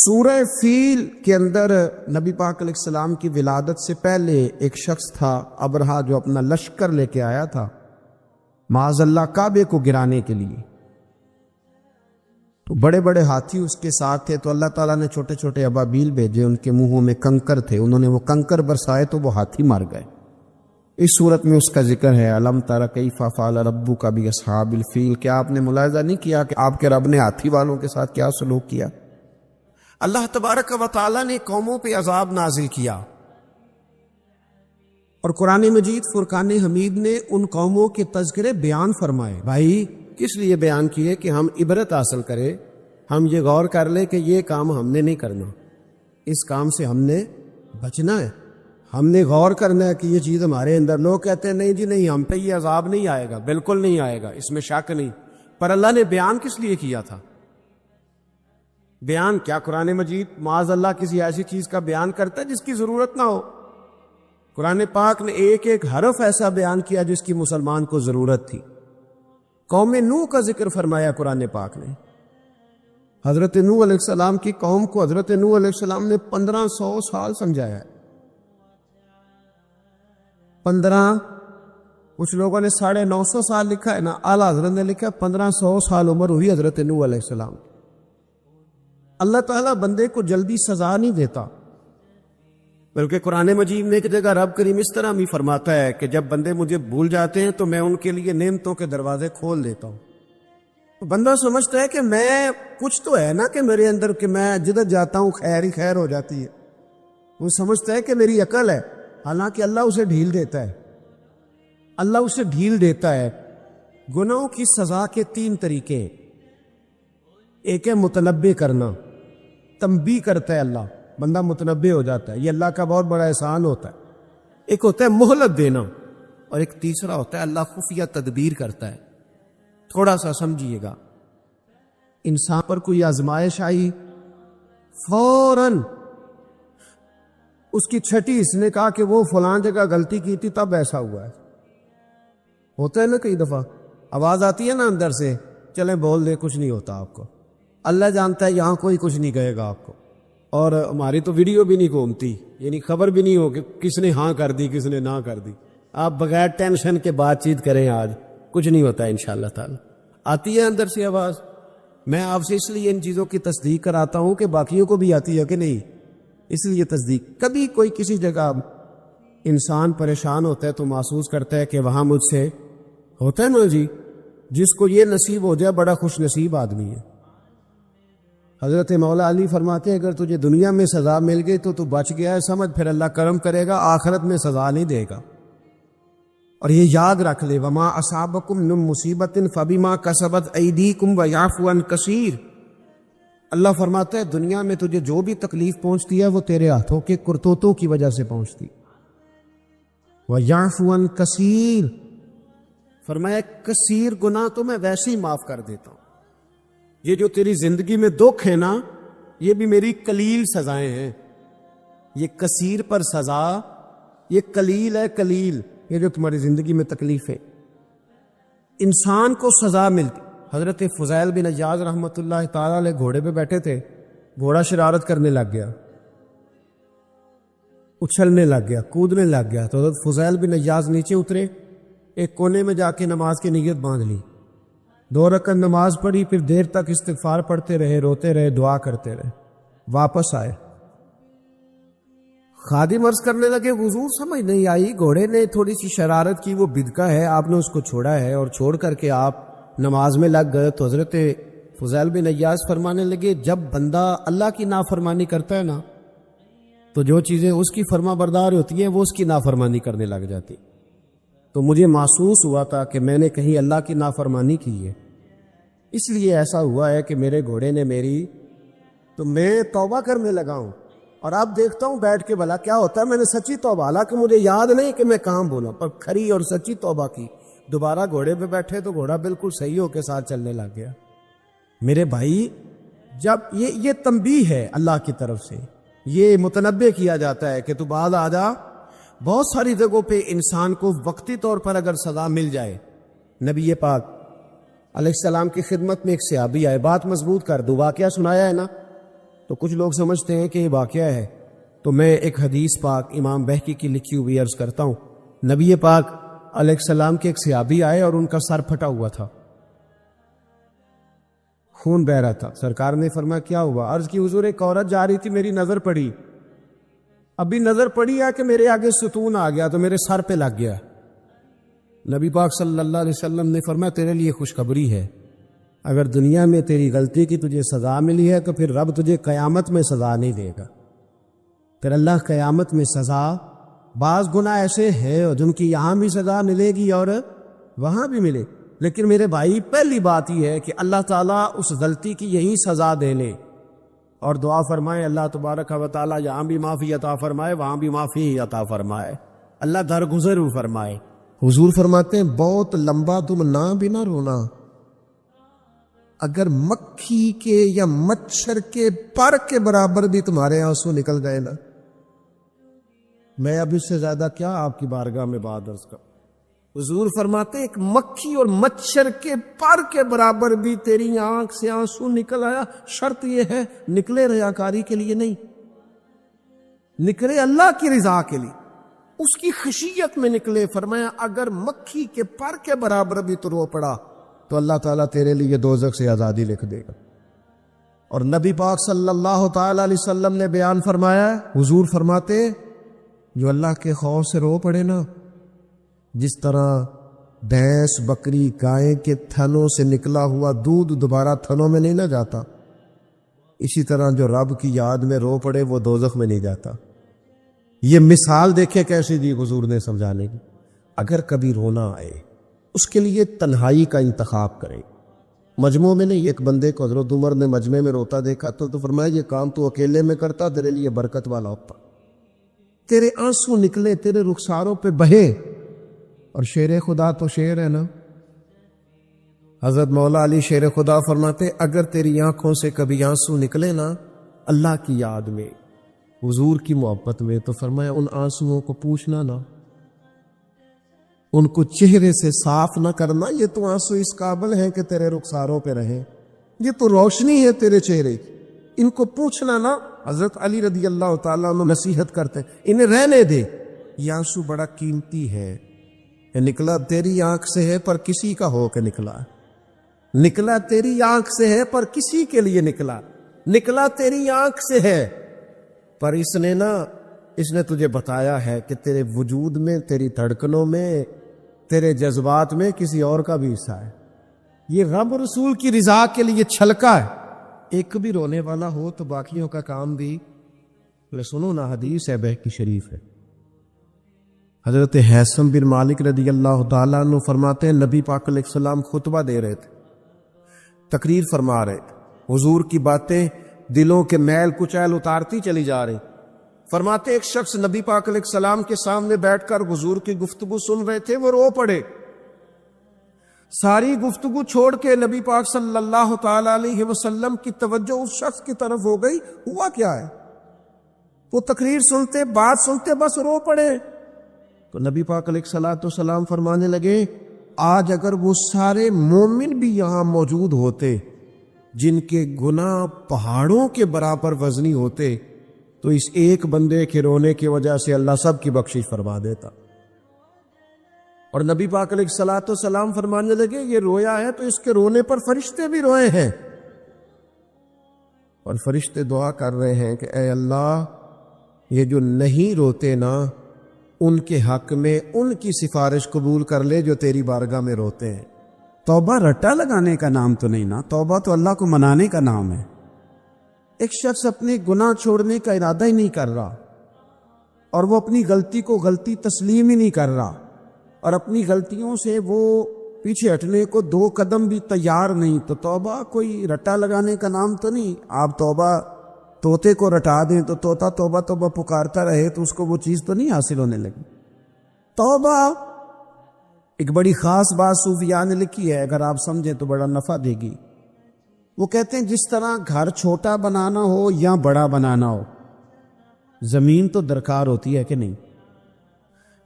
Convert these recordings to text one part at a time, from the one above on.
سورہ فیل کے اندر نبی پاک علیہ السلام کی ولادت سے پہلے ایک شخص تھا ابرہا، جو اپنا لشکر لے کے آیا تھا معاذ اللہ کعبے کو گرانے کے لیے. تو بڑے بڑے ہاتھی اس کے ساتھ تھے، تو اللہ تعالیٰ نے چھوٹے چھوٹے ابابیل بھیجے، ان کے منہوں میں کنکر تھے، انہوں نے وہ کنکر برسائے تو وہ ہاتھی مر گئے. اس صورت میں اس کا ذکر ہے الم تر کیف فعل ربک باصحاب الفیل. کیا آپ نے ملاحظہ نہیں کیا کہ آپ کے رب نے ہاتھی والوں کے ساتھ کیا سلوک کیا؟ اللہ تبارک و تعالیٰ نے قوموں پہ عذاب نازل کیا، اور قرآن مجید فرقان حمید نے ان قوموں کے تذکرے بیان فرمائے. بھائی کس لیے بیان کیے؟ کہ ہم عبرت حاصل کریں، ہم یہ غور کر لیں کہ یہ کام ہم نے نہیں کرنا، اس کام سے ہم نے بچنا ہے، ہم نے غور کرنا ہے کہ یہ چیز ہمارے اندر. لوگ کہتے ہیں نہیں جی نہیں، ہم پہ یہ عذاب نہیں آئے گا، بالکل نہیں آئے گا، اس میں شک نہیں. پر اللہ نے بیان کس لیے کیا تھا؟ بیان کیا قرآن مجید معاذ اللہ کسی ایسی چیز کا بیان کرتا ہے جس کی ضرورت نہ ہو؟ قرآن پاک نے ایک ایک حرف ایسا بیان کیا جس کی مسلمان کو ضرورت تھی. قوم نوح کا ذکر فرمایا قرآن پاک نے. حضرت نوح علیہ السلام کی قوم کو حضرت نوح علیہ السلام نے 1500 سال سمجھایا ہے. 15، کچھ لوگوں نے 950 سال لکھا ہے نا، اعلیٰ حضرت نے لکھا 1500 سال عمر ہوئی حضرت نوح علیہ السلام. اللہ تعالیٰ بندے کو جلدی سزا نہیں دیتا، بلکہ قرآن مجید میں ایک جگہ رب کریم اس طرح بھی فرماتا ہے کہ جب بندے مجھے بھول جاتے ہیں تو میں ان کے لیے نعمتوں کے دروازے کھول دیتا ہوں. بندہ سمجھتا ہے کہ میں کچھ تو ہے نا کہ میرے اندر، کہ میں جدھر جاتا ہوں خیر ہی خیر ہو جاتی ہے. وہ سمجھتا ہے کہ میری عقل ہے، حالانکہ اللہ اسے ڈھیل دیتا ہے. اللہ اسے ڈھیل دیتا ہے. گناہوں کی سزا کے 3 طریقے. ایک ہے متنبع کرنا، تنبیہ کرتا ہے اللہ، بندہ متنبع ہو جاتا ہے، یہ اللہ کا بہت بڑا احسان ہوتا ہے. ایک ہوتا ہے مہلت دینا، اور ایک تیسرا ہوتا ہے اللہ خفیہ تدبیر کرتا ہے. تھوڑا سا سمجھیے گا، انسان پر کوئی آزمائش آئی، فوراً اس کی چھٹی اس نے کہا کہ وہ فلاں جگہ غلطی کی تھی تب ایسا ہوا ہے. ہوتا ہے نا کئی دفعہ آواز آتی ہے نا اندر سے، چلیں بول دیں کچھ نہیں ہوتا آپ کو. اللہ جانتا ہے یہاں کوئی کچھ نہیں کہے گا آپ کو، اور ہماری تو ویڈیو بھی نہیں گھومتی، یعنی خبر بھی نہیں ہو کہ کس نے ہاں کر دی کس نے نہ کر دی. آپ بغیر ٹینشن کے بات چیت کریں، آج کچھ نہیں ہوتا انشاءاللہ تعالی. آتی ہے اندر سے آواز. میں آپ سے اس لیے ان چیزوں کی تصدیق کراتا ہوں کہ باقیوں کو بھی آتی ہے کہ نہیں، اس لیے تصدیق. کبھی کوئی کسی جگہ انسان پریشان ہوتا ہے تو محسوس کرتا ہے کہ وہاں مجھ سے ہوتا ہے نا جی، جس کو یہ نصیب ہو جائے بڑا خوش نصیب آدمی ہے. حضرت مولا علی فرماتے ہیں اگر تجھے دنیا میں سزا مل گئی تو بچ گیا ہے، سمجھ پھر اللہ کرم کرے گا، آخرت میں سزا نہیں دے گا. اور یہ یاد رکھ لے، وما اصابکم من مصیبت فبما کسبت ایدیکم ویعفو عن کثیر. اللہ فرماتا ہے دنیا میں تجھے جو بھی تکلیف پہنچتی ہے وہ تیرے ہاتھوں کے کرتوتوں کی وجہ سے پہنچتی. ویعفو عن کثیر، فرمایا کثیر گناہ تو میں ویسے ہی معاف کر دیتا ہوں. یہ جو تیری زندگی میں دکھ ہے نا، یہ بھی میری قلیل سزائیں ہیں. یہ کثیر پر سزا، یہ قلیل ہے، قلیل یہ جو تمہاری زندگی میں تکلیف ہے. انسان کو سزا ملتی. حضرت فضیل بن عیاض رحمۃ اللہ تعالی علیہ گھوڑے پہ بیٹھے تھے، گھوڑا شرارت کرنے لگ گیا، اچھلنے لگ گیا، کودنے لگ گیا. تو حضرت فضیل بن عیاض نیچے اترے، ایک کونے میں جا کے نماز کی نیت باندھ لی، 2 رکعت نماز پڑھی، پھر دیر تک استغفار پڑھتے رہے، روتے رہے، دعا کرتے رہے. واپس آئے، خادم عرض کرنے لگے حضور سمجھ نہیں آئی، گھوڑے نے تھوڑی سی شرارت کی، وہ بدکا ہے، آپ نے اس کو چھوڑا ہے اور چھوڑ کر کے آپ نماز میں لگ گئے. تو حضرت فضیل بن عیاض فرمانے لگے جب بندہ اللہ کی نافرمانی کرتا ہے نا، تو جو چیزیں اس کی فرما بردار ہوتی ہیں وہ اس کی نافرمانی کرنے لگ جاتی. تو مجھے محسوس ہوا تھا کہ میں نے کہیں اللہ کی نافرمانی کی ہے، اس لیے ایسا ہوا ہے کہ میرے گھوڑے نے میری، تو میں توبہ کرنے لگا ہوں. اور اب دیکھتا ہوں بیٹھ کے بھلا کیا ہوتا ہے. میں نے سچی توبہ، حالانکہ مجھے یاد نہیں کہ میں کہاں بولا، پر کھری اور سچی توبہ کی. دوبارہ گھوڑے پہ بیٹھے تو گھوڑا بالکل صحیح ہو کے ساتھ چلنے لگ گیا. میرے بھائی جب یہ تنبیہ ہے اللہ کی طرف سے، یہ متنبع کیا جاتا ہے کہ تو بعد آ جا. بہت ساری جگہوں پہ انسان کو وقتی طور پر اگر سزا مل جائے، نبی پاک علیہ السلام کی خدمت میں ایک صحابی آئے، بات مضبوط کر دو، واقعہ سنایا ہے نا. تو کچھ لوگ سمجھتے ہیں کہ یہ واقعہ ہے، تو میں ایک حدیث پاک امام بہقی کی لکھی ہوئی عرض کرتا ہوں۔ نبی پاک علیہ السلام کے ایک صحابی آئے اور ان کا سر پھٹا ہوا تھا، خون بہ رہا تھا۔ سرکار نے فرمایا کیا ہوا؟ عرض کی حضور ایک عورت جا رہی تھی، میری نظر پڑی، ابھی نظر پڑی ہے کہ میرے آگے ستون آ گیا تو میرے سر پہ لگ گیا۔ نبی پاک صلی اللہ علیہ وسلم نے فرمایا تیرے لیے خوشخبری ہے، اگر دنیا میں تیری غلطی کی تجھے سزا ملی ہے تو پھر رب تجھے قیامت میں سزا نہیں دے گا۔ پھر اللہ قیامت میں سزا، بعض گناہ ایسے ہیں جن کی یہاں بھی سزا ملے گی اور وہاں بھی ملے، لیکن میرے بھائی پہلی بات یہ ہے کہ اللہ تعالیٰ اس غلطی کی یہی سزا دے لے، اور دعا فرمائے اللہ تبارک و تعالیٰ یہاں بھی معافی عطا فرمائے وہاں بھی معافی عطا فرمائے، اللہ درگزر فرمائے۔ حضور فرماتے ہیں بہت لمبا تم نہ بھی نہ رونا، اگر مکھی کے یا مچھر کے پر کے برابر بھی تمہارے آنسو نکل گئے نا، میں اب اس سے زیادہ کیا آپ کی بارگاہ میں بات عرض کروں۔ حضور فرماتے ہیں ایک مکھی اور مچھر کے پر کے برابر بھی تیری آنکھ سے آنسو نکل آیا، شرط یہ ہے نکلے ریاکاری کے لیے نہیں، نکلے اللہ کی رضا کے لیے، اس کی خشیت میں نکلے۔ فرمایا اگر مکھی کے پر کے برابر بھی تو رو پڑا تو اللہ تعالیٰ تیرے لیے دوزخ سے آزادی لکھ دے گا۔ اور نبی پاک صلی اللہ تعالیٰ علیہ وسلم نے بیان فرمایا، حضور فرماتے جو اللہ کے خوف سے رو پڑے نا، جس طرح بھینس بکری گائے کے تھنوں سے نکلا ہوا دودھ دوبارہ تھنوں میں نہیں نہ جاتا، اسی طرح جو رب کی یاد میں رو پڑے وہ دوزخ میں نہیں جاتا۔ یہ مثال دیکھے کیسی دی حضور نے سمجھانے کی۔ اگر کبھی رونا آئے اس کے لیے تنہائی کا انتخاب کرے، مجمع میں نہیں۔ ایک بندے کو حضرت عمر نے مجمع میں روتا دیکھا تو فرمایا یہ کام تو اکیلے میں کرتا، تیرے لیے برکت والا ہوتا، تیرے آنسو نکلے، تیرے رخساروں پہ بہے۔ اور شیر خدا تو شیر ہے نا، حضرت مولا علی شیر خدا فرماتے اگر تیری آنکھوں سے کبھی آنسو نکلے نا اللہ کی یاد میں، حضور کی محبت میں، تو فرمایا ان آنسوؤں کو پوچھنا نا، ان کو چہرے سے صاف نہ کرنا، یہ تو آنسو اس قابل ہیں کہ تیرے رخساروں پہ رہیں، یہ تو روشنی ہے تیرے چہرے کی، ان کو پوچھنا نا۔ حضرت علی رضی اللہ تعالیٰ عنہ نصیحت کرتے ہیں انہیں رہنے دے، یہ آنسو بڑا قیمتی ہے، یہ نکلا تیری آنکھ سے ہے پر کسی کا ہو کے نکلا، نکلا تیری آنکھ سے ہے پر کسی کے لیے نکلا، نکلا تیری آنکھ سے ہے پر اس نے تجھے بتایا ہے کہ تیرے وجود میں، تیری دھڑکنوں میں، تیرے جذبات میں کسی اور کا بھی حصہ ہے۔ یہ رب رسول کی رضا کے لیے چھلکا ہے۔ ایک بھی رونے والا ہو تو باقیوں کا کام بھی سنو نا، حدیث ہے بہقی شریف ہے۔ حضرت حیثم بن مالک رضی اللہ تعالیٰ عنہ فرماتے ہیں نبی پاک علیہ السلام خطبہ دے رہے تھے، تقریر فرما رہے تھے، حضور کی باتیں دلوں کے میل کچیل اتارتی چلی جا رہی۔ فرماتے ایک شخص نبی پاک علیہ السلام کے سامنے بیٹھ کر حضور کی گفتگو سن رہے تھے، وہ رو پڑے، ساری گفتگو چھوڑ کے نبی پاک صلی اللہ تعالی علیہ وسلم کی توجہ اس شخص کی طرف ہو گئی۔ ہوا کیا ہے؟ وہ تقریر سنتے، بات سنتے بس رو پڑے۔ تو نبی پاک علیہ الصلوۃ والسلام فرمانے لگے آج اگر وہ سارے مومن بھی یہاں موجود ہوتے جن کے گناہ پہاڑوں کے برابر وزنی ہوتے تو اس ایک بندے کے رونے کی وجہ سے اللہ سب کی بخشش فرما دیتا۔ اور نبی پاک علیہ الصلوۃ والسلام فرمانے لگے یہ رویا ہے تو اس کے رونے پر فرشتے بھی روئے ہیں، اور فرشتے دعا کر رہے ہیں کہ اے اللہ یہ جو نہیں روتے نا ان کے حق میں ان کی سفارش قبول کر لے جو تیری بارگاہ میں روتے ہیں۔ توبہ رٹا لگانے کا نام تو نہیں نا، توبہ تو اللہ کو منانے کا نام ہے۔ ایک شخص اپنے گناہ چھوڑنے کا ارادہ ہی نہیں کر رہا اور وہ اپنی غلطی کو غلطی تسلیم ہی نہیں کر رہا، اور اپنی غلطیوں سے وہ پیچھے ہٹنے کو 2 قدم بھی تیار نہیں، تو توبہ کوئی رٹا لگانے کا نام تو نہیں۔ آپ توبہ طوطے کو رٹا دیں تو طوطا توبہ توبہ پکارتا رہے تو اس کو وہ چیز تو نہیں حاصل ہونے لگی۔ توبہ ایک بڑی خاص بات صوفیاء نے لکھی ہے، اگر آپ سمجھیں تو بڑا نفع دے گی۔ وہ کہتے ہیں جس طرح گھر چھوٹا بنانا ہو یا بڑا بنانا ہو، زمین تو درکار ہوتی ہے کہ نہیں؟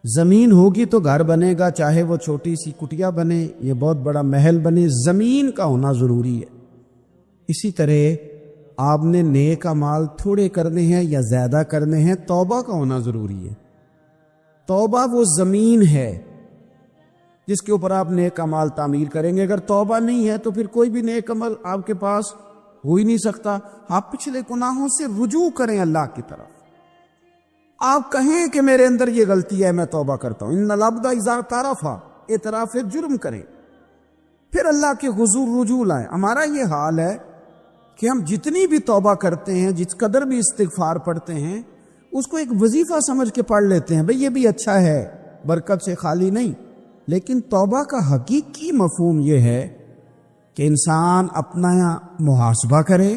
زمین ہوگی تو گھر بنے گا، چاہے وہ چھوٹی سی کٹیا بنے یا بہت بڑا محل بنے، زمین کا ہونا ضروری ہے۔ اسی طرح آپ نے نیک اعمال تھوڑے کرنے ہیں یا زیادہ کرنے ہیں، توبہ کا ہونا ضروری ہے۔ توبہ وہ زمین ہے جس کے اوپر آپ نیک اعمال تعمیر کریں گے۔ اگر توبہ نہیں ہے تو پھر کوئی بھی نیک عمل آپ کے پاس ہو ہی نہیں سکتا۔ آپ پچھلے گناہوں سے رجوع کریں اللہ کی طرف، آپ کہیں کہ میرے اندر یہ غلطی ہے، میں توبہ کرتا ہوں۔ ان العبد اذا اعترف، اعتراف جرم کریں، پھر اللہ کے حضور رجوع لائیں۔ ہمارا یہ حال ہے کہ ہم جتنی بھی توبہ کرتے ہیں، جس قدر بھی استغفار پڑھتے ہیں، اس کو ایک وظیفہ سمجھ کے پڑھ لیتے ہیں، بھئی یہ بھی اچھا ہے، برکت سے خالی نہیں۔ لیکن توبہ کا حقیقی مفہوم یہ ہے کہ انسان اپنا محاسبہ کرے،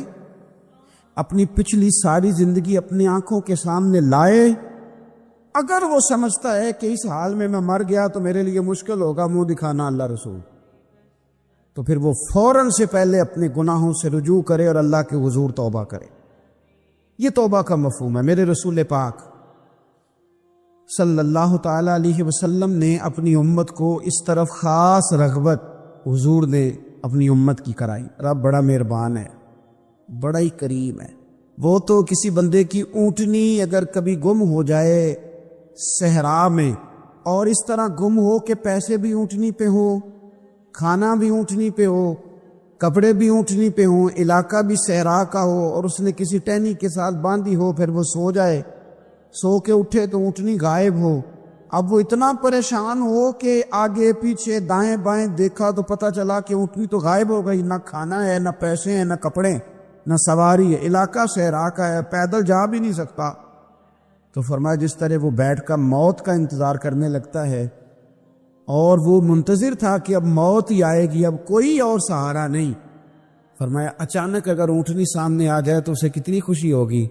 اپنی پچھلی ساری زندگی اپنی آنکھوں کے سامنے لائے۔ اگر وہ سمجھتا ہے کہ اس حال میں مر گیا تو میرے لیے مشکل ہوگا منہ دکھانا اللہ رسول، تو پھر وہ فوراً سے پہلے اپنے گناہوں سے رجوع کرے اور اللہ کے حضور توبہ کرے۔ یہ توبہ کا مفہوم ہے۔ میرے رسول پاک صلی اللہ تعالی علیہ وسلم نے اپنی امت کو اس طرف خاص رغبت حضور نے اپنی امت کی کرائی۔ رب بڑا مہربان ہے، بڑا ہی کریم ہے۔ وہ تو کسی بندے کی اونٹنی اگر کبھی گم ہو جائے صحرا میں، اور اس طرح گم ہو کہ پیسے بھی اونٹنی پہ ہو، کھانا بھی اونٹنی پہ ہو، کپڑے بھی اونٹنی پہ ہوں، علاقہ بھی صحرا کا ہو، اور اس نے کسی ٹہنی کے ساتھ باندھی ہو، پھر وہ سو جائے، سو کے اٹھے تو اونٹنی غائب ہو۔ اب وہ اتنا پریشان ہو کہ آگے پیچھے دائیں بائیں دیکھا تو پتہ چلا کہ اونٹنی تو غائب ہو گئی، نہ کھانا ہے، نہ پیسے ہیں، نہ کپڑے، نہ سواری ہے، علاقہ صحرا کا ہے، پیدل جا بھی نہیں سکتا۔ تو فرمایا جس طرح وہ بیٹھ کر موت کا انتظار کرنے لگتا ہے، اور وہ منتظر تھا کہ اب موت ہی آئے گی، اب کوئی اور سہارا نہیں، فرمایا اچانک اگر اونٹنی سامنے آ جائے تو اسے کتنی خوشی ہوگی؟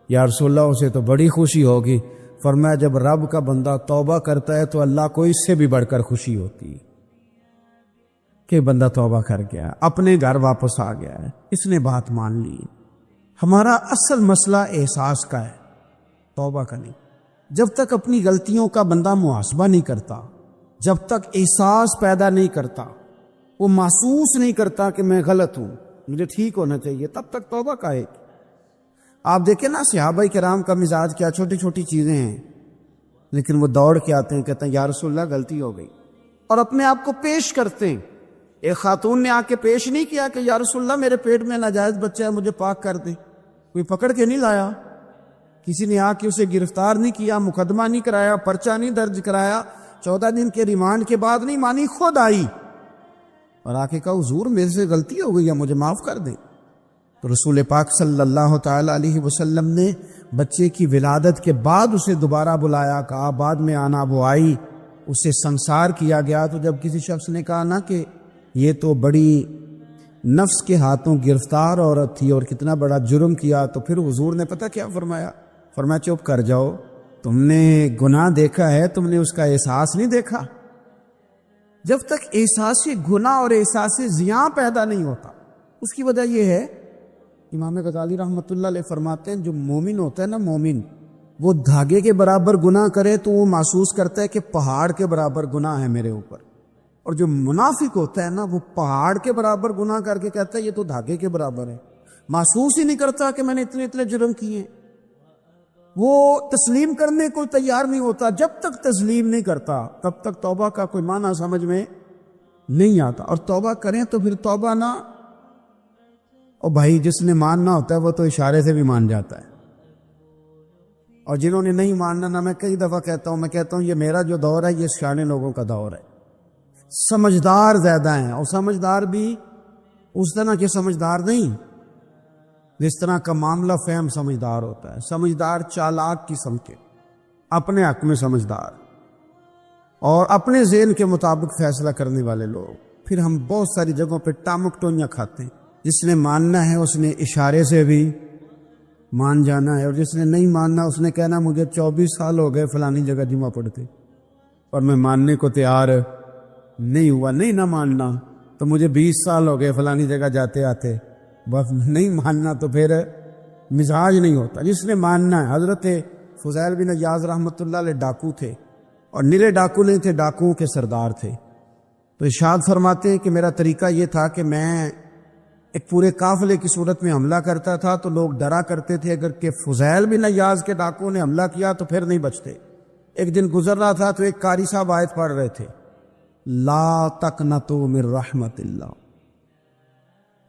یا رسول اللہ اسے تو بڑی خوشی ہوگی۔ فرمایا جب رب کا بندہ توبہ کرتا ہے تو اللہ کو اس سے بھی بڑھ کر خوشی ہوتی ہے کہ بندہ توبہ کر گیا، اپنے گھر واپس آ گیا ہے، اس نے بات مان لی۔ ہمارا اصل مسئلہ احساس کا ہے، توبہ کا نہیں۔ جب تک اپنی غلطیوں کا بندہ محاسبہ نہیں کرتا، جب تک احساس پیدا نہیں کرتا، وہ محسوس نہیں کرتا کہ میں غلط ہوں، مجھے ٹھیک ہونا چاہیے، تب تک توبہ کا ہے۔ آپ دیکھیں نا صحابہ کرام کا مزاج کیا، چھوٹی چھوٹی چیزیں ہیں لیکن وہ دوڑ کے آتے ہیں، کہتے ہیں یا رسول اللہ غلطی ہو گئی، اور اپنے آپ کو پیش کرتے ہیں۔ ایک خاتون نے آ کے پیش نہیں کیا کہ یا رسول اللہ میرے پیٹ میں ناجائز بچہ ہے، مجھے پاک کر دیں، کوئی پکڑ کے نہیں لایا، کسی نے آ کے اسے گرفتار نہیں کیا، مقدمہ نہیں کرایا، پرچہ نہیں درج کرایا، 14 دن کے ریمانڈ کے بعد نہیں مانی، خود آئی اور آ کے کہا حضور میرے سے غلطی ہو گئی ہے، مجھے معاف کر دیں۔ تو رسول پاک صلی اللہ تعالی علیہ وسلم نے بچے کی ولادت کے بعد اسے دوبارہ بلایا، کہا بعد میں آنا، وہ آئی، اسے سنسار کیا گیا۔ تو جب کسی شخص نے کہا نا کہ یہ تو بڑی نفس کے ہاتھوں گرفتار عورت تھی اور کتنا بڑا جرم کیا، تو پھر حضور نے پتہ کیا فرمایا؟ فرمایا چپ کر جاؤ، تم نے گناہ دیکھا ہے، تم نے اس کا احساس نہیں دیکھا۔ جب تک احساس گناہ اور احساس زیاں پیدا نہیں ہوتا، اس کی وجہ یہ ہے، امام غزالی رحمۃ اللہ علیہ فرماتے ہیں جو مومن ہوتا ہے نا، مومن وہ دھاگے کے برابر گناہ کرے تو وہ محسوس کرتا ہے کہ پہاڑ کے برابر گناہ ہے میرے اوپر، اور جو منافق ہوتا ہے نا وہ پہاڑ کے برابر گناہ کر کے کہتا ہے یہ تو دھاگے کے برابر ہے، محسوس ہی نہیں کرتا کہ میں نے اتنے جرم کیے ہیں۔ وہ تسلیم کرنے کو تیار نہیں ہوتا، جب تک تسلیم نہیں کرتا تب تک توبہ کا کوئی معنی سمجھ میں نہیں آتا۔ اور توبہ کریں تو پھر توبہ نہ، اور بھائی جس نے ماننا ہوتا ہے وہ تو اشارے سے بھی مان جاتا ہے، اور جنہوں نے نہیں ماننا نا، میں کئی دفعہ کہتا ہوں یہ میرا جو دور ہے یہ سیانے لوگوں کا دور ہے، سمجھدار زیادہ ہیں، اور سمجھدار بھی اس طرح کے سمجھدار نہیں جس طرح کا معاملہ فہم سمجھدار ہوتا ہے۔ سمجھدار چالاک قسم کے، اپنے حق میں سمجھدار اور اپنے ذہن کے مطابق فیصلہ کرنے والے لوگ۔ پھر ہم بہت ساری جگہوں پہ ٹامک ٹونیاں کھاتے ہیں، جس نے ماننا ہے اس نے اشارے سے بھی مان جانا ہے، اور جس نے نہیں ماننا اس نے کہنا مجھے 24 سال ہو گئے فلانی جگہ جمعہ پڑھتے اور میں ماننے کو تیار نہیں ہوا۔ نہیں نہ ماننا تو مجھے 20 سال ہو گئے فلانی جگہ جاتے آتے، بس نہیں ماننا تو پھر مزاج نہیں ہوتا۔ جس نے ماننا ہے، حضرت فضیل بن عیاض رحمۃ اللہ علیہ ڈاکو تھے، اور نرے ڈاکو نہیں تھے، ڈاکوؤں کے سردار تھے۔ تو ارشاد فرماتے ہیں کہ میرا طریقہ یہ تھا کہ میں ایک پورے قافلے کی صورت میں حملہ کرتا تھا تو لوگ ڈرا کرتے تھے اگر کہ فضیل بن عیاض کے ڈاکوؤں نے حملہ کیا تو پھر نہیں بچتے۔ ایک دن گزر رہا تھا تو ایک قاری صاحب آیت پڑھ رہے تھے، لا تقنطوا من رحمت اللہ،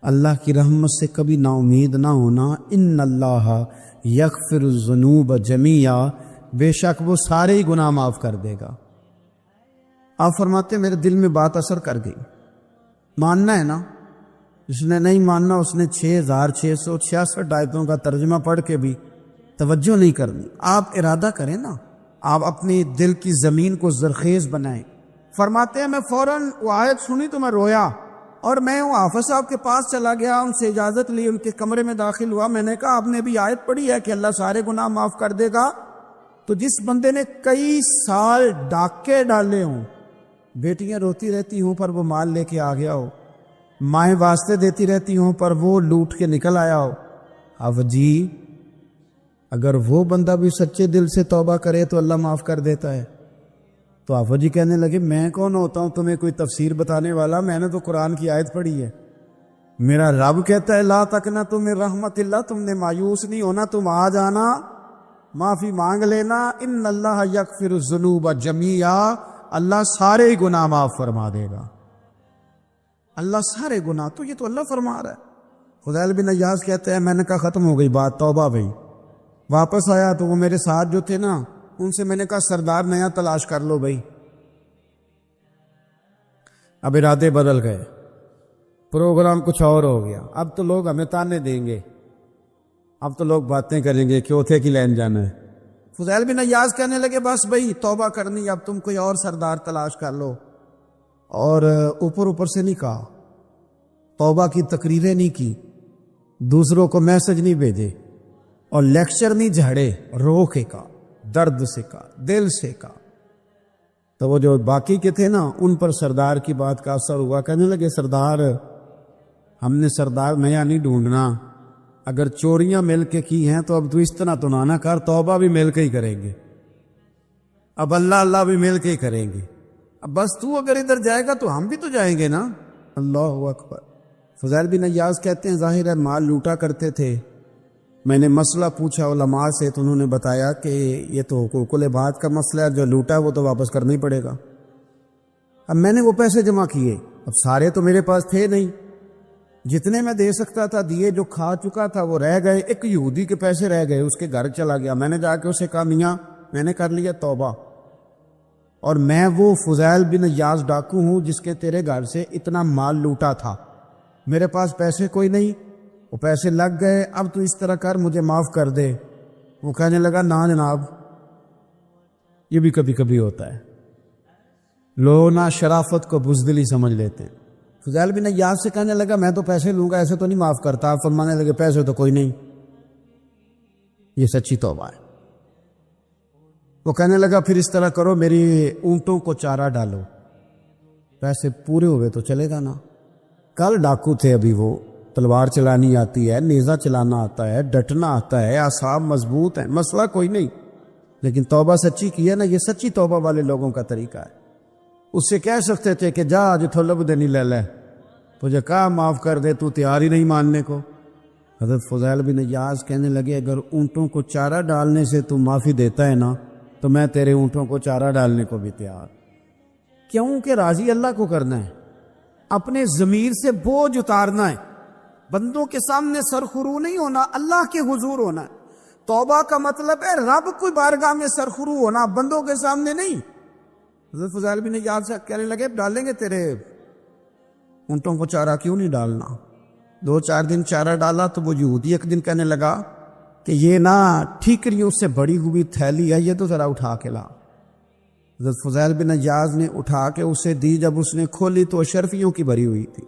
اللہ کی رحمت سے کبھی نا امید نہ ہونا، ان اللہ یغفر الذنوب جمیعا، بے شک وہ سارے ہی گناہ معاف کر دے گا۔ آپ فرماتے ہیں میرے دل میں بات اثر کر گئی، ماننا ہے نا، جس نے نہیں ماننا اس نے 6666 آیتوں کا ترجمہ پڑھ کے بھی توجہ نہیں کرنی۔ آپ ارادہ کریں نا، آپ اپنی دل کی زمین کو زرخیز بنائیں۔ فرماتے ہیں میں فوراً وہ آیت سنی تو میں رویا، اور میں وہ حافظ صاحب کے پاس چلا گیا، ان سے اجازت لی، ان کے کمرے میں داخل ہوا۔ میں نے کہا آپ نے بھی آیت پڑھی ہے کہ اللہ سارے گناہ معاف کر دے گا؟ تو جس بندے نے کئی سال ڈاکے ڈالے ہوں، بیٹیاں روتی رہتی ہوں پر وہ مال لے کے آ گیا ہو، مائیں واسطے دیتی رہتی ہوں پر وہ لوٹ کے نکل آیا ہو، اب جی اگر وہ بندہ بھی سچے دل سے توبہ کرے تو اللہ معاف کر دیتا ہے۔ تو آفا جی کہنے لگے میں کون ہوتا ہوں تمہیں کوئی تفسیر بتانے والا، میں نے تو قرآن کی آیت پڑھی ہے، میرا رب کہتا ہے لا تقنطوا من رحمت اللہ، تم نے مایوس نہیں ہونا، تم آ جانا، معافی مانگ لینا، ان اللہ یغفر الذنوب جمیعا، اللہ سارے گناہ معاف فرما دے گا، اللہ سارے گناہ، تو یہ تو اللہ فرما رہا ہے۔ فضیل بن عیاض کہتے ہیں میں نے کہا ختم ہو گئی بات، توبہ بھائی۔ واپس آیا تو وہ میرے ساتھ جو تھے نا ان سے میں نے کہا سردار نیا تلاش کر لو بھائی۔ اب ارادے بدل گئے، پروگرام کچھ اور ہو گیا، اب تو لوگ ہمیں تانے دیں گے، اب تو لوگ باتیں کریں گے کہ اوتھے کی لین جانا ہے۔ فضیل بن عیاض کہنے لگے بس بھائی توبہ کرنی، اب تم کوئی اور سردار تلاش کر لو، اور اوپر سے نہیں کہا، توبہ کی تقریریں نہیں کی، دوسروں کو میسج نہیں بھیجے، اور لیکچر نہیں جھاڑے، رو کے کہا، درد سے کہا، دل سے کہا۔ تو وہ جو باقی کے تھے نا ان پر سردار کی بات کا اثر ہوا، کہنے لگے سردار ہم نے سردار نیا نہیں ڈھونڈنا، اگر چوریاں مل کے کی ہیں تو اب تو اس طرح تو نہ کر، توبہ بھی مل کے ہی کریں گے، اب اللہ بھی مل کے ہی کریں گے، اب بس تو اگر ادھر جائے گا تو ہم بھی تو جائیں گے نا۔ اللہ اکبر۔ فضیل بن عیاض کہتے ہیں ظاہر ہے مال لوٹا کرتے تھے، میں نے مسئلہ پوچھا علماء سے تو انہوں نے بتایا کہ یہ تو حقوق العباد کا مسئلہ ہے، جو لوٹا ہے وہ تو واپس کرنا ہی پڑے گا۔ اب میں نے وہ پیسے جمع کیے، اب سارے تو میرے پاس تھے نہیں، جتنے میں دے سکتا تھا دیے، جو کھا چکا تھا وہ رہ گئے، ایک یہودی کے پیسے رہ گئے، اس کے گھر چلا گیا، میں نے جا کے اسے کہا میاں میں نے کر لیا توبہ، اور میں وہ فضیل بن عیاض ڈاکو ہوں جس کے تیرے گھر سے اتنا مال لوٹا تھا، میرے پاس پیسے کوئی نہیں، وہ پیسے لگ گئے، اب تو اس طرح کر مجھے معاف کر دے۔ وہ کہنے لگا نا جناب، یہ بھی کبھی کبھی ہوتا ہے، لوگ نا شرافت کو بزدلی سمجھ لیتے ہیں۔ فضیل بن عیاض سے کہنے لگا میں تو پیسے لوں گا، ایسے تو نہیں معاف کرتا۔ آپ فرمانے لگے پیسے تو کوئی نہیں، یہ سچی توبہ ہے۔ وہ کہنے لگا پھر اس طرح کرو، میری اونٹوں کو چارہ ڈالو، پیسے پورے ہوئے تو چلے گا نا۔ کل ڈاکو تھے، ابھی وہ تلوار چلانی آتی ہے، نیزہ چلانا آتا ہے، ڈٹنا آتا ہے، اعصاب مضبوط ہیں، مسئلہ کوئی نہیں، لیکن توبہ سچی کی ہے نا، یہ سچی توبہ والے لوگوں کا طریقہ ہے۔ اس سے کہہ سکتے تھے کہ جا آج تھلب دینی لے لے، تجھے کہا معاف کر دے، تو تیار ہی نہیں ماننے کو۔ حضرت فضیل بن عیاض کہنے لگے اگر اونٹوں کو چارہ ڈالنے سے تو معافی دیتا ہے نا تو میں تیرے اونٹوں کو چارہ ڈالنے کو بھی تیار، کیوں کہ راضی اللہ کو کرنا ہے، اپنے ضمیر سے بوجھ اتارنا ہے، بندوں کے سامنے سرخرو نہیں ہونا، اللہ کے حضور ہونا ہے۔ توبہ کا مطلب ہے رب کوئی بارگاہ میں سرخرو ہونا، بندوں کے سامنے نہیں۔ حضرت فضیل بن عیاض سے کہنے لگے ڈالیں گے تیرے اونٹوں کو چارہ، کیوں نہیں ڈالنا؟ 2-4 دن چارہ ڈالا تو وہ یہودی ایک دن کہنے لگا کہ یہ نا ٹھیکریوں سے بڑی ہوئی تھیلی ہے، یہ تو ذرا اٹھا کے لا۔ حضرت فضیل بن عیاض نے اٹھا کے اسے دی، جب اس نے کھولی تو اشرفیوں کی بھری ہوئی تھی،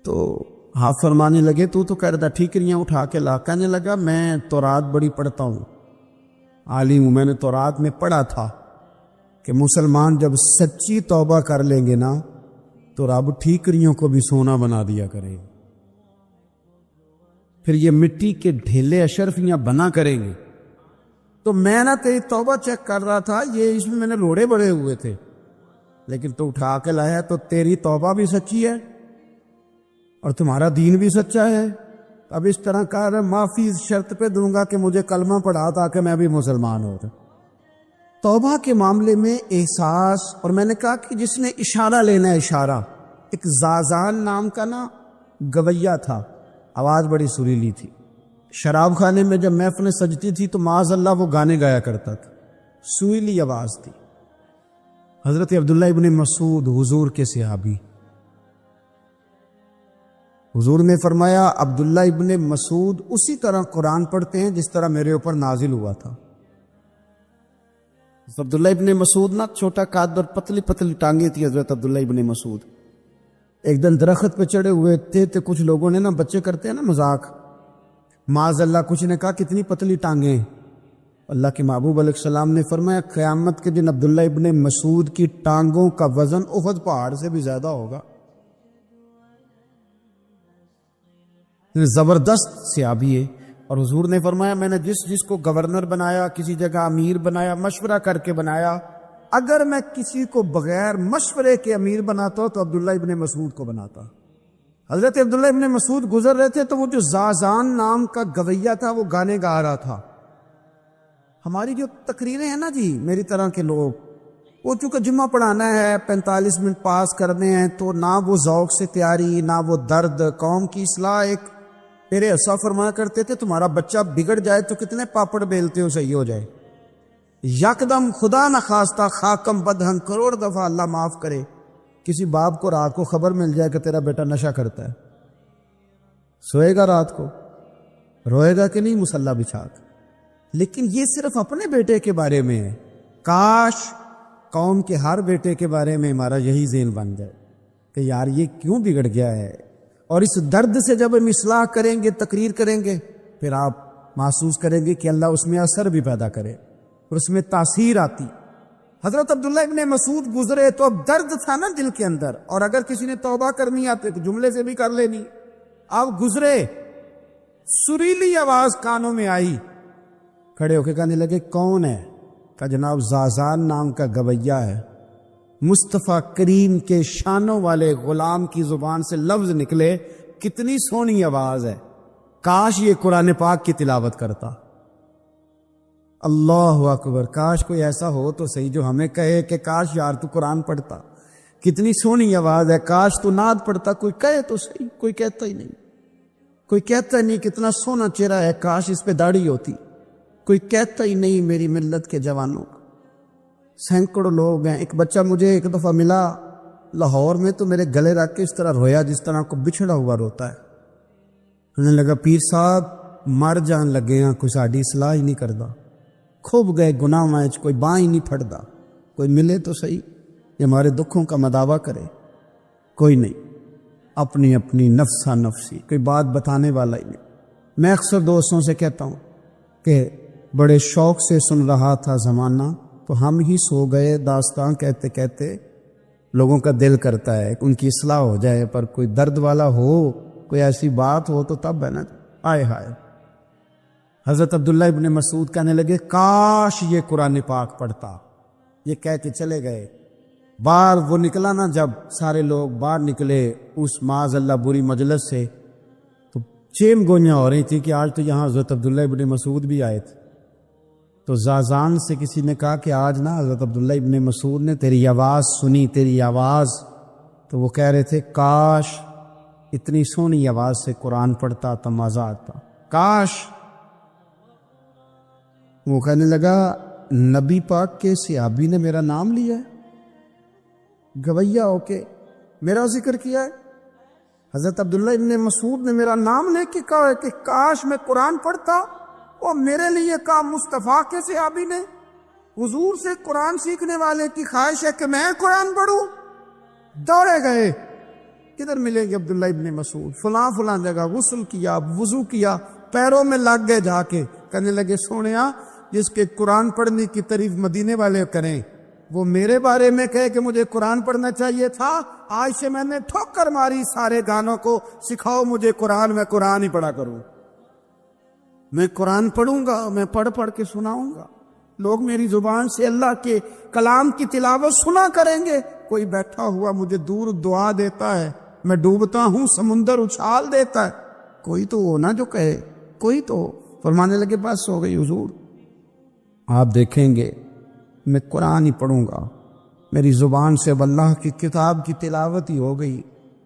تو ہاتھ فرمانے لگے تو کہہ رہا تھا ٹھیکریاں اٹھا کے لا۔ کہنے لگا میں تورات بڑی پڑھتا ہوں، عالم ہوں، میں نے تورات میں پڑھا تھا کہ مسلمان جب سچی توبہ کر لیں گے نا تو رب ٹھیکریوں کو بھی سونا بنا دیا کرے، پھر یہ مٹی کے ڈھیلے اشرفیاں بنا کریں گے۔ تو میں نا تیری توبہ چیک کر رہا تھا، یہ اس میں نے روڑے بڑے ہوئے تھے، لیکن تو اٹھا کے لایا تو تیری توبہ بھی سچی ہے اور تمہارا دین بھی سچا ہے. اب اس طرح کہا رہا معافی اس شرط پہ دوں گا کہ مجھے کلمہ پڑھا تاکہ میں بھی مسلمان ہو. توبہ کے معاملے میں احساس، اور میں نے کہا کہ جس نے اشارہ لینا ہے اشارہ، ایک زازان نام کا نا گویا تھا، آواز بڑی سریلی تھی. شراب خانے میں جب محفلیں سجتی تھی تو معاذ اللہ وہ گانے گایا کرتا تھا، سریلی آواز تھی. حضرت عبداللہ ابن مسعود حضور کے صحابی، حضور نے فرمایا عبداللہ ابن مسعود اسی طرح قرآن پڑھتے ہیں جس طرح میرے اوپر نازل ہوا تھا. عبداللہ ابن مسعود نا چھوٹا قد اور پتلی پتلی ٹانگیں تھی حضرت عبداللہ ابن مسعود. ایک دن درخت پہ چڑھے ہوئے تھے تو کچھ لوگوں نے نا، بچے کرتے ہیں نا مذاق، معاذ اللہ کچھ نے کہا کتنی پتلی ٹانگیں. اللہ کے محبوب علیہ السلام نے فرمایا قیامت کے دن عبداللہ ابن مسعود کی ٹانگوں کا وزن احد پہاڑ سے بھی زیادہ ہوگا. زبردست صحابی ہے. اور حضور نے فرمایا میں نے جس کو گورنر بنایا، کسی جگہ امیر بنایا، مشورہ کر کے بنایا، اگر میں کسی کو بغیر مشورے کے امیر بناتا تو عبداللہ ابن مسعود کو بناتا. حضرت عبداللہ ابن مسعود گزر رہے تھے تو وہ جو زازان نام کا گویا تھا وہ گانے گا رہا تھا. ہماری جو تقریریں ہیں نا جی، میری طرح کے لوگ، وہ چونکہ جمعہ پڑھانا ہے، 45 منٹ پاس کرنے ہیں، تو نہ وہ ذوق سے تیاری، نہ وہ درد. قوم کی اصلاح. ایک میرے اسا فرمایا کرتے تھے تمہارا بچہ بگڑ جائے تو کتنے پاپڑ بیلتے ہو صحیح ہو جائے. یکدم خدا نہ خواستہ خاکم بدہن کروڑ دفعہ اللہ معاف کرے کسی باپ کو رات کو خبر مل جائے کہ تیرا بیٹا نشہ کرتا ہے، سوئے گا رات کو؟ روئے گا کہ نہیں مصلی بچھا کے؟ لیکن یہ صرف اپنے بیٹے کے بارے میں ہے. کاش قوم کے ہر بیٹے کے بارے میں ہمارا یہی ذہن بن جائے کہ یار یہ کیوں بگڑ گیا ہے. اور اس درد سے جب ہم اصلاح کریں گے، تقریر کریں گے، پھر آپ محسوس کریں گے کہ اللہ اس میں اثر بھی پیدا کرے اور اس میں تاثیر آتی. حضرت عبداللہ ابن مسعود گزرے تو اب درد تھا نا دل کے اندر، اور اگر کسی نے توبہ کرنی آتے تو جملے سے بھی کر لینی. اب گزرے، سریلی آواز کانوں میں آئی، کھڑے ہو کے کہنے لگے کون ہے؟ کہ جناب زازان نام کا گویا ہے. مصطفیٰ کریم کے شانوں والے غلام کی زبان سے لفظ نکلے، کتنی سونی آواز ہے، کاش یہ قرآن پاک کی تلاوت کرتا. اللہ اکبر. کاش کوئی ایسا ہو تو صحیح جو ہمیں کہے کہ کاش یار تو قرآن پڑھتا، کتنی سونی آواز ہے، کاش تو نعت پڑھتا. کوئی کہے تو صحیح، کوئی کہتا ہی نہیں. کوئی کہتا ہی نہیں کتنا سونا چہرہ ہے، کاش اس پہ داڑھی ہوتی. کوئی کہتا ہی نہیں میری ملت کے جوانوں. سینکڑوں لوگ ہیں. ایک بچہ مجھے ایک دفعہ ملا لاہور میں تو میرے گلے رکھ کے اس طرح رویا جس طرح کو بچھڑا ہوا روتا ہے. انہوں نے لگا پیر صاحب مر جان لگے ہیں، کوئی ساڑی اصلاح ہی نہیں کردا، کھوب گئے گناہ وچ، کوئی باں ہی نہیں پھڑدا. کوئی ملے تو صحیح یہ ہمارے دکھوں کا مداوع کرے. کوئی نہیں، اپنی اپنی نفسا نفسی، کوئی بات بتانے والا ہی نہیں. میں اکثر دوستوں سے کہتا ہوں کہ بڑے شوق سے سن رہا تھا زمانہ تو ہم ہی سو گئے داستان کہتے کہتے. لوگوں کا دل کرتا ہے ان کی اصلاح ہو جائے، پر کوئی درد والا ہو، کوئی ایسی بات ہو تو تب ہے نا. آئے ہائے. حضرت عبداللہ ابن مسعود کہنے لگے کاش یہ قرآن پاک پڑھتا. یہ کہہ کے چلے گئے. باہر وہ نکلا نا، جب سارے لوگ باہر نکلے اس معاذ اللہ بری مجلس سے، تو چیم گوئیاں ہو رہی تھی کہ آج تو یہاں حضرت عبداللہ ابن مسعود بھی آئے تھے. تو زازان سے کسی نے کہا کہ آج نا حضرت عبداللہ ابن مسعود نے تیری آواز سنی، تیری آواز. تو وہ کہہ رہے تھے کاش اتنی سونی آواز سے قرآن پڑھتا تو مزہ آتا، کاش. وہ کہنے لگا نبی پاک کے صحابی نے میرا نام لیا ہے، گویا ہو کے میرا ذکر کیا ہے. حضرت عبداللہ ابن مسعود نے میرا نام لے کے کہا ہے کہ کاش میں قرآن پڑھتا. اور میرے لیے کہا مصطفیٰ کے صحابی نے، حضور سے قرآن سیکھنے والے کی خواہش ہے کہ میں قرآن پڑھوں. دوڑے گئے، کدھر ملیں گے عبداللہ ابن مسعود؟ فلاں فلاں جگہ غسل کیا، وضو کیا، پیروں میں لگ گئے جا کے. کہنے لگے سونیا جس کے قرآن پڑھنے کی تعریف مدینے والے کریں وہ میرے بارے میں کہے کہ مجھے قرآن پڑھنا چاہیے تھا. آج سے میں نے ٹھوکر ماری سارے گانوں کو، سکھاؤ مجھے قرآن، میں قرآن ہی پڑھا کروں. میں قرآن پڑھوں گا، میں پڑھ پڑھ کے سناؤں گا. لوگ میری زبان سے اللہ کے کلام کی تلاوت سنا کریں گے. کوئی بیٹھا ہوا مجھے دور دعا دیتا ہے میں ڈوبتا ہوں سمندر اچھال دیتا ہے، کوئی تو ہو نا جو کہے، کوئی تو فرمانے لگے بس ہو گئی حضور، آپ دیکھیں گے میں قرآن ہی پڑھوں گا، میری زبان سے اب اللہ کی کتاب کی تلاوت ہی ہو گئی،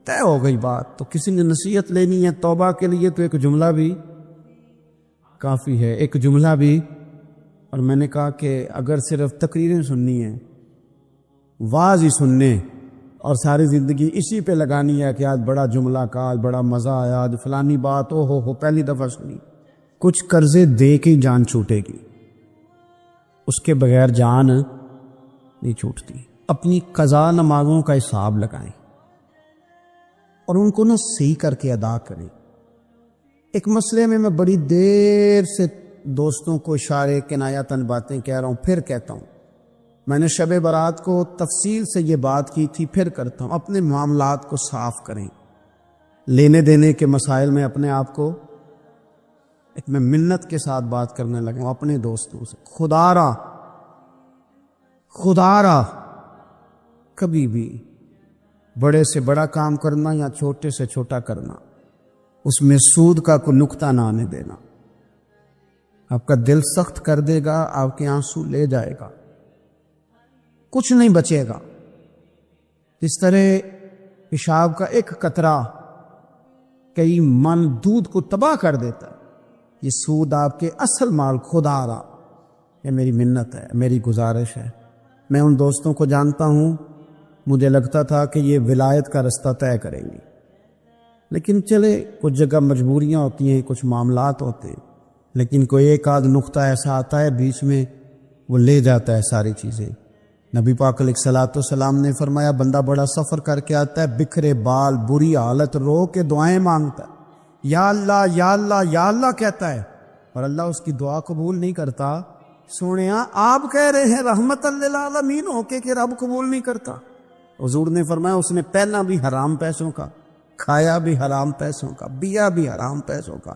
طے ہو گئی بات۔ تو کسی نے نصیحت لینی ہے توبہ کے لیے تو ایک جملہ بھی کافی ہے، ایک جملہ بھی۔ اور میں نے کہا کہ اگر صرف تقریریں سننی ہیں، واعظ ہی سننے اور ساری زندگی اسی پہ لگانی ہے کہ آج بڑا جملہ کا، آج بڑا مزہ آیا، آج فلانی بات او ہو پہلی دفعہ سنی، کچھ قرضے دے کے ہی جان چھوٹے گی، اس کے بغیر جان نہیں چھوٹتی۔ اپنی قضا نمازوں کا حساب لگائیں اور ان کو صحیح کر کے ادا کریں۔ ایک مسئلے میں بڑی دیر سے دوستوں کو اشارے کنایاتاً باتیں کہہ رہا ہوں، پھر کہتا ہوں، میں نے شب برات کو تفصیل سے یہ بات کی تھی، پھر کرتا ہوں، اپنے معاملات کو صاف کریں، لینے دینے کے مسائل میں اپنے آپ کو ایک میں منت کے ساتھ بات کرنے لگا ہوں اپنے دوستوں سے، خدا را کبھی بھی بڑے سے بڑا کام کرنا یا چھوٹے سے چھوٹا کرنا، اس میں سود کا کوئی نقطہ نہ آنے دینا، آپ کا دل سخت کر دے گا، آپ کے آنسو لے جائے گا، کچھ نہیں بچے گا۔ اس طرح پیشاب کا ایک قطرہ کئی من دودھ کو تباہ کر دیتا ہے، یہ سود آپ کے اصل مال خدا را، یہ میری منت ہے، میری گزارش ہے۔ میں ان دوستوں کو جانتا ہوں، مجھے لگتا تھا کہ یہ ولایت کا رستہ طے کریں گی، لیکن چلے کچھ جگہ مجبوریاں ہوتی ہیں، کچھ معاملات ہوتے ہیں، لیکن کوئی ایک آدھ نقطہ ایسا آتا ہے بیچ میں، وہ لے جاتا ہے ساری چیزیں۔ نبی پاک علیہ الصلوۃ والسلام نے فرمایا بندہ بڑا سفر کر کے آتا ہے، بکھرے بال، بری حالت، رو کے دعائیں مانگتا ہے، یا اللہ یا اللہ یا اللہ کہتا ہے، اور اللہ اس کی دعا قبول نہیں کرتا۔ سونیا آپ کہہ رہے ہیں رحمت للعالمین ہو کے کہ رب قبول نہیں کرتا؟ حضور نے فرمایا اس نے پہنا بھی حرام پیسوں کا، کھایا بھی حرام پیسوں کا، پیا بھی حرام پیسوں کا،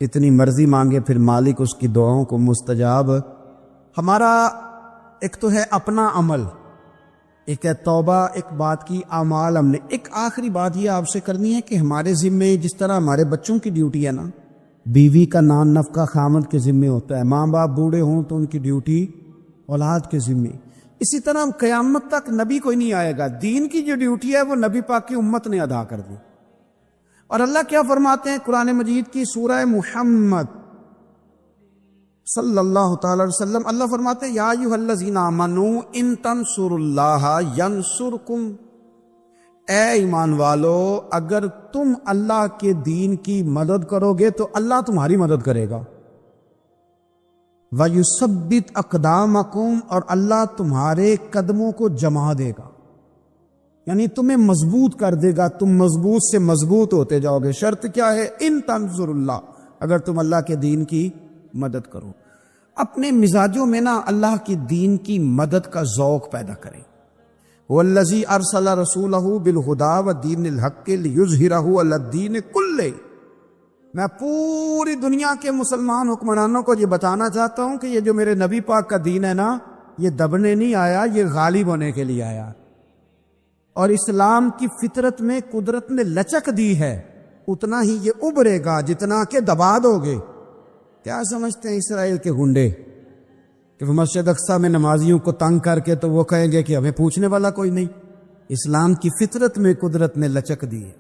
اتنی مرضی مانگے پھر مالک اس کی دعاؤں کو مستجاب۔ ہمارا ایک تو ہے اپنا عمل، ایک ہے توبہ، ایک بات کی اعمال۔ ہم نے ایک آخری بات یہ آپ سے کرنی ہے کہ ہمارے ذمے جس طرح ہمارے بچوں کی ڈیوٹی ہے نا، بیوی کا نان نفقہ خامد کے ذمے ہوتا ہے، ماں باپ بوڑھے ہوں تو ان کی ڈیوٹی اولاد کے ذمے، اسی طرح ہم قیامت تک نبی کوئی نہیں آئے گا، دین کی جو ڈیوٹی ہے وہ نبی پاک کی امت نے ادا کر دی۔ اور اللہ کیا فرماتے ہیں قرآن مجید کی سورہ محمد صلی اللہ تعالی علیہ وسلم، اللہ فرماتے ہیں یا ایھا الذین آمنوا ان تنصروا اللہ ینصرکم، اے ایمان والو اگر تم اللہ کے دین کی مدد کرو گے تو اللہ تمہاری مدد کرے گا، وَيُثَبِّتْ أَقْدَامَكُمْ، اور اللہ تمہارے قدموں کو جما دے گا، یعنی تمہیں مضبوط کر دے گا، تم مضبوط سے مضبوط ہوتے جاؤ گے۔ شرط کیا ہے؟ ان تنصر اللہ، اگر تم اللہ کے دین کی مدد کرو۔ اپنے مزاجوں میں نا اللہ کی دین کی مدد کا ذوق پیدا کریں۔ وَالَّذِي أَرْسَلَ رَسُولَهُ بِالْهُدَىٰ وَدِينِ الْحَقِّ لِيُظْهِرَهُ عَلَى الدِّينِ كُلِّهِ، میں پوری دنیا کے مسلمان حکمرانوں کو یہ بتانا چاہتا ہوں کہ یہ جو میرے نبی پاک کا دین ہے نا، یہ دبنے نہیں آیا، یہ غالب ہونے کے لیے آیا۔ اور اسلام کی فطرت میں قدرت نے لچک دی ہے، اتنا ہی یہ ابھرے گا جتنا کہ دبا دو گے۔ کیا سمجھتے ہیں اسرائیل کے گنڈے کہ وہ مسجد اقصیٰ میں نمازیوں کو تنگ کر کے تو وہ کہیں گے کہ ہمیں پوچھنے والا کوئی نہیں؟ اسلام کی فطرت میں قدرت نے لچک دی ہے،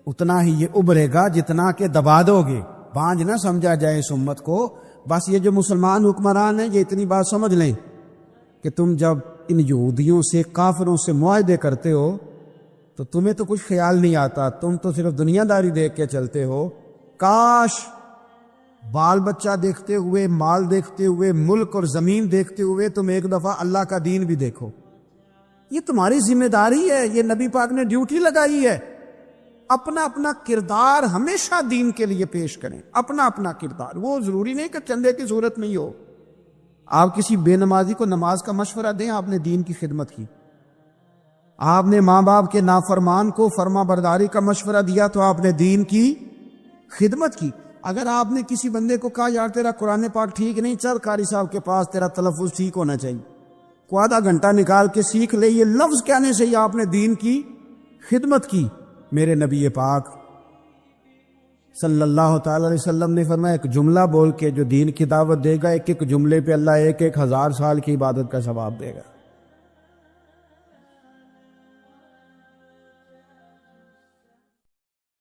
اتنا ہی یہ ابھرے گا جتنا کہ دبا دو گے۔ بانجھ نہ سمجھا جائے اس امت کو، بس یہ جو مسلمان حکمران ہیں یہ اتنی بات سمجھ لیں کہ تم جب ان یہودیوں سے، کافروں سے معاہدے کرتے ہو تو تمہیں تو کچھ خیال نہیں آتا، تم تو صرف دنیا داری دیکھ کے چلتے ہو۔ کاش بال بچہ دیکھتے ہوئے، مال دیکھتے ہوئے، ملک اور زمین دیکھتے ہوئے تم ایک دفعہ اللہ کا دین بھی دیکھو۔ یہ تمہاری ذمہ داری ہے، یہ نبی پاک نے ڈیوٹی لگائی ہے۔ اپنا اپنا کردار ہمیشہ دین کے لیے پیش کریں، اپنا اپنا کردار، وہ ضروری نہیں کہ چندے کی صورت میں ہی ہو۔ آپ کسی بے نمازی کو نماز کا مشورہ دیں، آپ نے دین کی خدمت کی۔ آپ نے ماں باپ کے نافرمان کو فرما برداری کا مشورہ دیا تو آپ نے دین کی خدمت کی۔ اگر آپ نے کسی بندے کو کہا یار تیرا قرآن پاک ٹھیک نہیں، چل قاری صاحب کے پاس، تیرا تلفظ ٹھیک ہونا چاہیے، کو آدھا گھنٹہ نکال کے سیکھ لے، یہ لفظ کہنے سے ہی آپ نے دین کی خدمت کی۔ میرے نبی پاک صلی اللہ تعالی علیہ وسلم نے فرمایا ایک جملہ بول کے جو دین کی دعوت دے گا، ایک ایک جملے پہ اللہ 1,000 سال کی عبادت کا ثواب دے گا۔